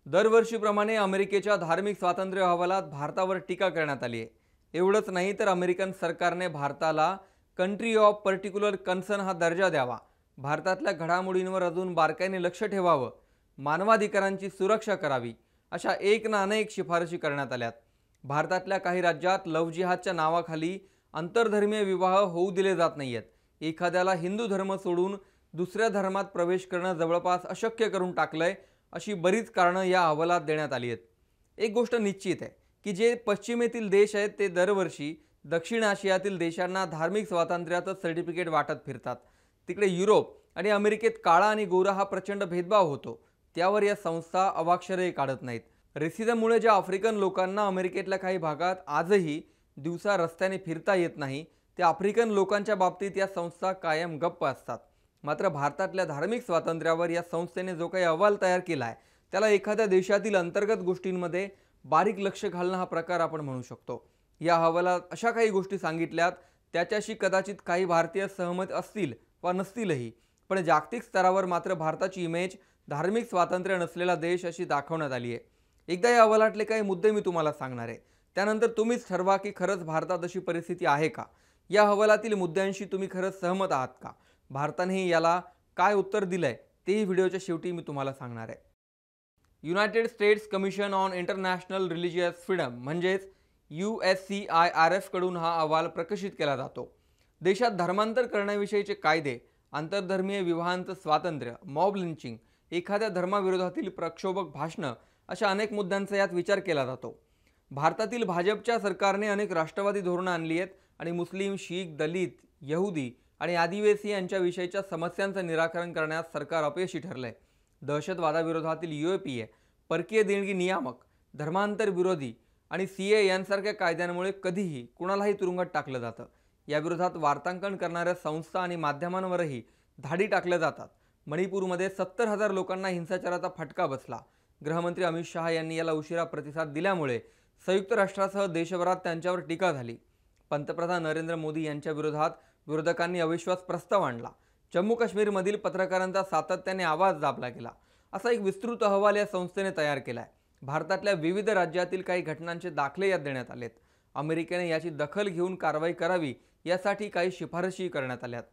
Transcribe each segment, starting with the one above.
दरवर्षीप्रमाणे अमेरिकेच्या धार्मिक स्वातंत्र्य अहवालात भारतावर टीका करण्यात आली आहे। एवढंच नाही तर अमेरिकन सरकारने भारताला कंट्री ऑफ पर्टिक्युलर कन्सर्न हा दर्जा द्यावा, भारतातल्या घडामोडींवर अजून बारकाईने लक्ष ठेवावं, मानवाधिकारांची सुरक्षा करावी, अशा एक ना अनेक शिफारशी करण्यात आल्यात। भारतातल्या काही राज्यात लव्ह जिहादच्या नावाखाली आंतरधर्मीय विवाह होऊ दिले जात नाहीयेत। एखाद्याला हिंदू धर्म सोडून दुसऱ्या धर्मात प्रवेश करणं जवळपास अशक्य करून टाकलंय, अशी बरीच कारणं या अहवालात देण्यात आली आहेत। एक गोष्ट निश्चित आहे की जे पश्चिमेतील देश आहेत ते दरवर्षी दक्षिण आशियातील देशांना धार्मिक स्वातंत्र्याचं सर्टिफिकेट वाटत फिरतात। तिकडे युरोप आणि अमेरिकेत काळा आणि गोरा हा प्रचंड भेदभाव होतो, त्यावर या संस्था अवाक्षरही काढत नाहीत। रेसिझममुळे ज्या आफ्रिकन लोकांना अमेरिकेतल्या काही भागात आजही दिवसा रस्त्याने फिरता येत नाही, त्या आफ्रिकन लोकांच्या बाबतीत या संस्था कायम गप्प असतात। मात्र भारतातल्या धार्मिक स्वातंत्र्यावर या संस्थेने जो काही अहवाल तयार केला आहे, त्याला एखाद्या देशातील अंतर्गत गोष्टींमध्ये बारीक लक्ष घालणं हा प्रकार आपण म्हणू शकतो। या अहवालात अशा काही गोष्टी सांगितल्यात त्याच्याशी कदाचित काही भारतीय सहमत असतील वा नसतीलही, पण जागतिक स्तरावर मात्र भारताची इमेज धार्मिक स्वातंत्र्य नसलेला देश अशी दाखवण्यात आली आहे। एकदा या अहवालातले काही मुद्दे मी तुम्हाला सांगणार आहे, त्यानंतर तुम्हीच ठरवा की खरंच भारतात अशी परिस्थिती आहे का, या अहवालातील मुद्द्यांशी तुम्ही खरंच सहमत आहात का, भारताने याला काय उत्तर दिलंय तेही व्हिडिओच्या शेवटी मी तुम्हाला सांगणार आहे। United states commission on international religious freedom म्हणजेच USCIRF कडून हा अहवाल प्रकाशित केला जातो। देशात धर्मांतर करण्याविषयीचे कायदे, आंतरधर्मीय विवाहांचं स्वातंत्र्य, मॉब लिंचिंग, एखाद्या धर्माविरोधातील प्रक्षोभक भाषणं अशा अनेक मुद्द्यांचा यात विचार केला जातो। भारतातील भाजपच्या सरकारने अनेक राष्ट्रवादी धोरणं आणली आहेत आणि मुस्लिम, शीख, दलित, यहुदी आणि आदिवासी यांच्याविषयीच्या समस्यांचं निराकरण करण्यास सरकार अपयशी ठरलंय। दहशतवादाविरोधातील UAPA, परकीय देणगी नियामक, धर्मांतर विरोधी आणि CA यांसारख्या कायद्यांमुळे कधीही कुणालाही तुरुंगात टाकलं जातं। याविरोधात वार्तांकन करणाऱ्या संस्था आणि माध्यमांवरही धाडी टाकल्या जातात। मणिपूरमध्ये 70,000 लोकांना हिंसाचाराचा फटका बसला। गृहमंत्री अमित शहा यांनी याला उशिरा प्रतिसाद दिल्यामुळे संयुक्त राष्ट्रासह देशभरात त्यांच्यावर टीका झाली। पंतप्रधान नरेंद्र मोदी यांच्या विरोधात विरोधकांनी अविश्वास प्रस्ताव आणला। जम्मू काश्मीरमधील पत्रकारांचा सातत्याने आवाज दाबला गेला। असा एक विस्तृत अहवाल या संस्थेने तयार केलाय। भारतातल्या विविध राज्यातील काही घटनांचे दाखले यात देण्यात आलेत। अमेरिकेने याची दखल घेऊन कारवाई करावी यासाठी काही शिफारशी करण्यात आल्यात।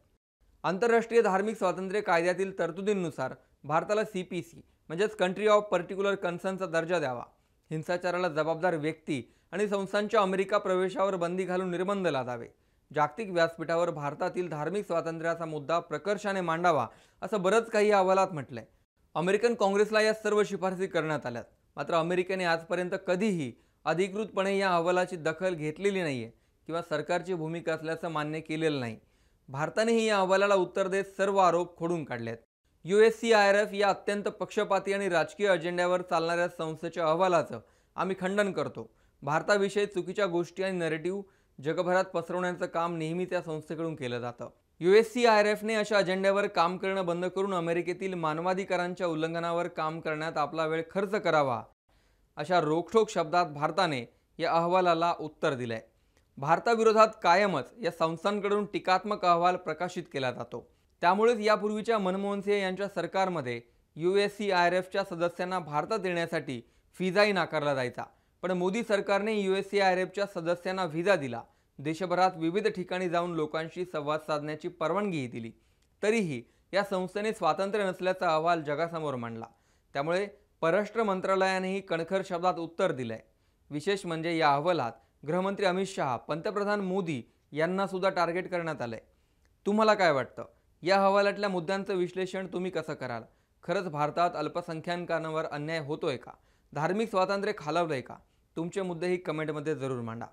आंतरराष्ट्रीय धार्मिक स्वातंत्र्य कायद्यातील तरतुदींनुसार भारताला CPC म्हणजेच कंट्री ऑफ पर्टिक्युलर कन्सर्नचा दर्जा द्यावा, हिंसाचाराला जबाबदार व्यक्ती आणि संस्थांच्या अमेरिका प्रवेशावर बंदी घालून निर्बंध लादावे, जागतिक व्यासपीठावर भारतातील धार्मिक स्वातंत्र्याचा मुद्दा प्रकर्षाने मांडावा, असं बरंच काही अहवालात म्हटलंय। अमेरिकन काँग्रेसला या सर्व शिफारसी करण्यात आल्यात। मात्र अमेरिकेने आजपर्यंत कधीही अधिकृतपणे या अहवालाची दखल घेतलेली नाहीये किंवा सरकारची भूमिका असल्याचं मान्य केलेलं नाही। भारतानेही या अहवालाला उत्तर देत सर्व आरोप खोडून काढलेत। USCIRF या अत्यंत पक्षपाती आणि राजकीय अजेंड्यावर चालणाऱ्या संस्थेच्या अहवालाचं आम्ही खंडन करतो। भारताविषयी चुकीच्या गोष्टी आणि नरेटिव्ह जगभरात पसरवण्याचं काम नेहमी त्या संस्थेकडून केलं जातं। USCIRFने अशा अजेंड्यावर काम करणं बंद करून अमेरिकेतील मानवाधिकारांच्या उल्लंघनावर काम करण्यात आपला वेळ खर्च करावा, अशा रोखठोक शब्दात भारताने या अहवालाला उत्तर दिलंय। भारताविरोधात कायमच या संस्थांकडून टीकात्मक अहवाल प्रकाशित केला जातो। त्यामुळेच यापूर्वीच्या मनमोहन सिंह यांच्या सरकारमध्ये USCIRFच्या सदस्यांना भारतात येण्यासाठी व्हिसाही नाकारला जायचा, पण मोदी सरकारने USCIRFच्या सदस्यांना व्हिसा दिला, देशभरात विविध ठिकाणी जाऊन लोकांशी संवाद साधण्याची परवानगीही दिली। तरीही या संस्थेने स्वातंत्र्य नसल्याचा अहवाल जगासमोर मांडला। त्यामुळे परराष्ट्र मंत्रालयानेही कणखर शब्दात उत्तर दिलंय। विशेष म्हणजे या अहवालात गृहमंत्री अमित शहा, पंतप्रधान मोदी यांना सुद्धा टार्गेट करण्यात आलंय। तुम्हाला काय वाटतं, या अहवालातल्या मुद्द्यांचं विश्लेषण तुम्ही कसं कराल? खरंच भारतात अल्पसंख्याकांवर अन्याय होतोय का? धार्मिक स्वातंत्र्य खालावलंय का? तुमचे मुद्देही कमेंटमध्ये जरूर मांडा।